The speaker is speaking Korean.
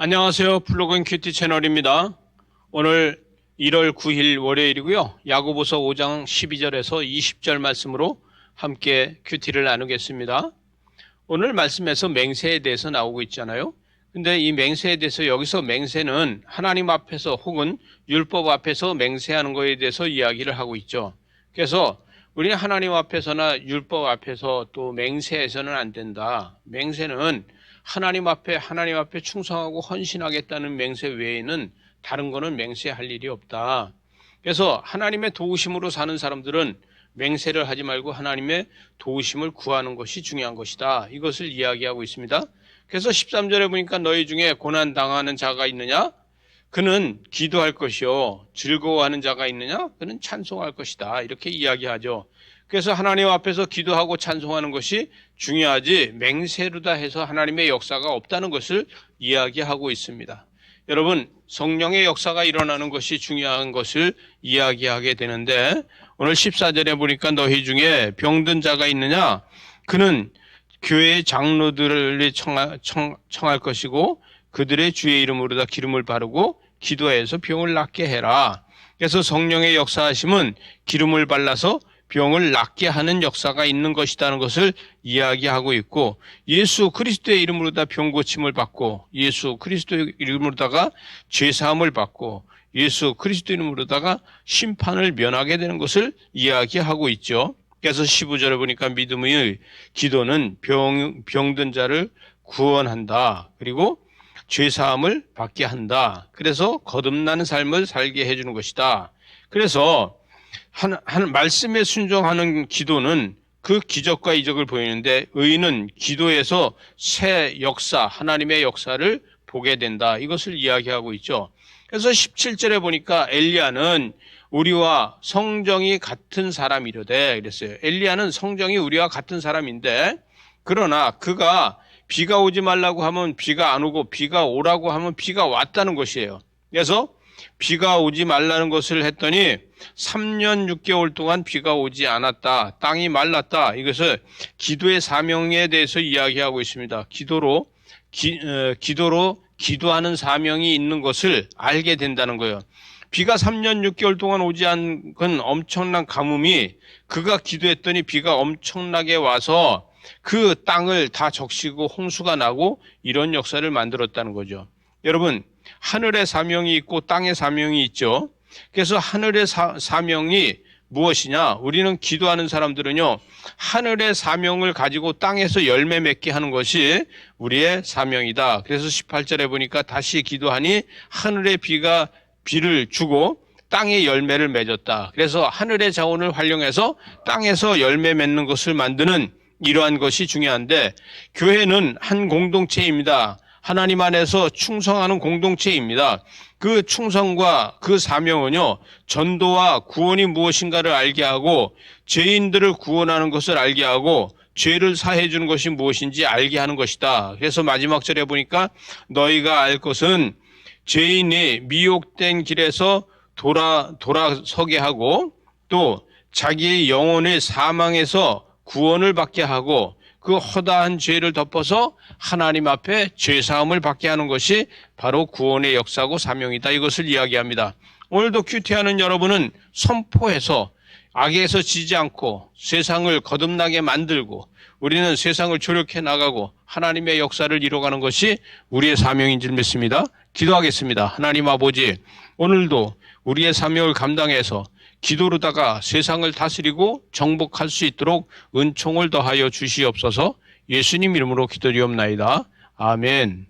안녕하세요. 플로그인 큐티 채널입니다. 오늘 1월 9일 월요일이고요. 야고보서 5장 12절에서 20절 말씀으로 함께 큐티를 나누겠습니다. 오늘 말씀에서 맹세에 대해서 나오고 있잖아요. 근데 이 맹세에 대해서 여기서 맹세는 하나님 앞에서 혹은 율법 앞에서 맹세하는 것에 대해서 이야기를 하고 있죠. 그래서 우리는 하나님 앞에서나 율법 앞에서 또 맹세해서는 안 된다. 맹세는 하나님 앞에 충성하고 헌신하겠다는 맹세 외에는 다른 거는 맹세할 일이 없다. 그래서 하나님의 도우심으로 사는 사람들은 맹세를 하지 말고 하나님의 도우심을 구하는 것이 중요한 것이다. 이것을 이야기하고 있습니다. 그래서 13절에 보니까 너희 중에 고난 당하는 자가 있느냐? 그는 기도할 것이요. 즐거워하는 자가 있느냐? 그는 찬송할 것이다. 이렇게 이야기하죠. 그래서 하나님 앞에서 기도하고 찬송하는 것이 중요하지 맹세로다 해서 하나님의 역사가 없다는 것을 이야기하고 있습니다. 여러분, 성령의 역사가 일어나는 것이 중요한 것을 이야기하게 되는데 오늘 14절에 보니까 너희 중에 병든 자가 있느냐? 그는 교회의 장로들을 청할 것이고 그들의 주의 이름으로다 기름을 바르고 기도해서 병을 낫게 해라. 그래서 성령의 역사하심은 기름을 발라서 병을 낫게 하는 역사가 있는 것이라는 것을 이야기하고 있고 예수 그리스도의 이름으로다 병 고침을 받고 예수 그리스도의 이름으로다가 죄사함을 받고 예수 그리스도 이름으로다가 심판을 면하게 되는 것을 이야기하고 있죠. 그래서 15절에 보니까 믿음의 기도는 병든 자를 구원한다. 그리고 죄사함을 받게 한다. 그래서 거듭나는 삶을 살게 해주는 것이다. 그래서 한 말씀에 순종하는 기도는 그 기적과 이적을 보이는데 의인은 기도에서 새 역사, 하나님의 역사를 보게 된다. 이것을 이야기하고 있죠. 그래서 17절에 보니까 엘리야는 우리와 성정이 같은 사람이려되 그랬어요. 엘리야는 성정이 우리와 같은 사람인데 그러나 그가 비가 오지 말라고 하면 비가 안 오고 비가 오라고 하면 비가 왔다는 것이에요. 그래서 비가 오지 말라는 것을 했더니 3년 6개월 동안 비가 오지 않았다. 땅이 말랐다. 이것을 기도의 사명에 대해서 이야기하고 있습니다. 기도로 기도하는 사명이 있는 것을 알게 된다는 거예요. 비가 3년 6개월 동안 오지 않은 건 엄청난 가뭄이 그가 기도했더니 비가 엄청나게 와서 그 땅을 다 적시고 홍수가 나고 이런 역사를 만들었다는 거죠. 여러분, 하늘의 사명이 있고 땅의 사명이 있죠. 그래서 하늘의 사명이 무엇이냐? 우리는 기도하는 사람들은요, 하늘의 사명을 가지고 땅에서 열매 맺게 하는 것이 우리의 사명이다. 그래서 18절에 보니까 다시 기도하니 하늘의 비를 주고 땅에 열매를 맺었다. 그래서 하늘의 자원을 활용해서 땅에서 열매 맺는 것을 만드는 이러한 것이 중요한데 교회는 한 공동체입니다. 하나님 안에서 충성하는 공동체입니다. 그 충성과 그 사명은요, 전도와 구원이 무엇인가를 알게 하고 죄인들을 구원하는 것을 알게 하고 죄를 사해 주는 것이 무엇인지 알게 하는 것이다. 그래서 마지막 절에 보니까 너희가 알 것은 죄인이 미혹된 길에서 돌아서게 하고 또 자기의 영혼의 사망에서 구원을 받게 하고 그 허다한 죄를 덮어서 하나님 앞에 죄사함을 받게 하는 것이 바로 구원의 역사고 사명이다. 이것을 이야기합니다. 오늘도 큐티하는 여러분은 선포해서 악에서 지지 않고 세상을 거듭나게 만들고 우리는 세상을 조력해 나가고 하나님의 역사를 이뤄가는 것이 우리의 사명인 줄 믿습니다. 기도하겠습니다. 하나님 아버지, 오늘도 우리의 사명을 감당해서 기도로다가 세상을 다스리고 정복할 수 있도록 은총을 더하여 주시옵소서. 예수님 이름으로 기도드리옵나이다. 아멘.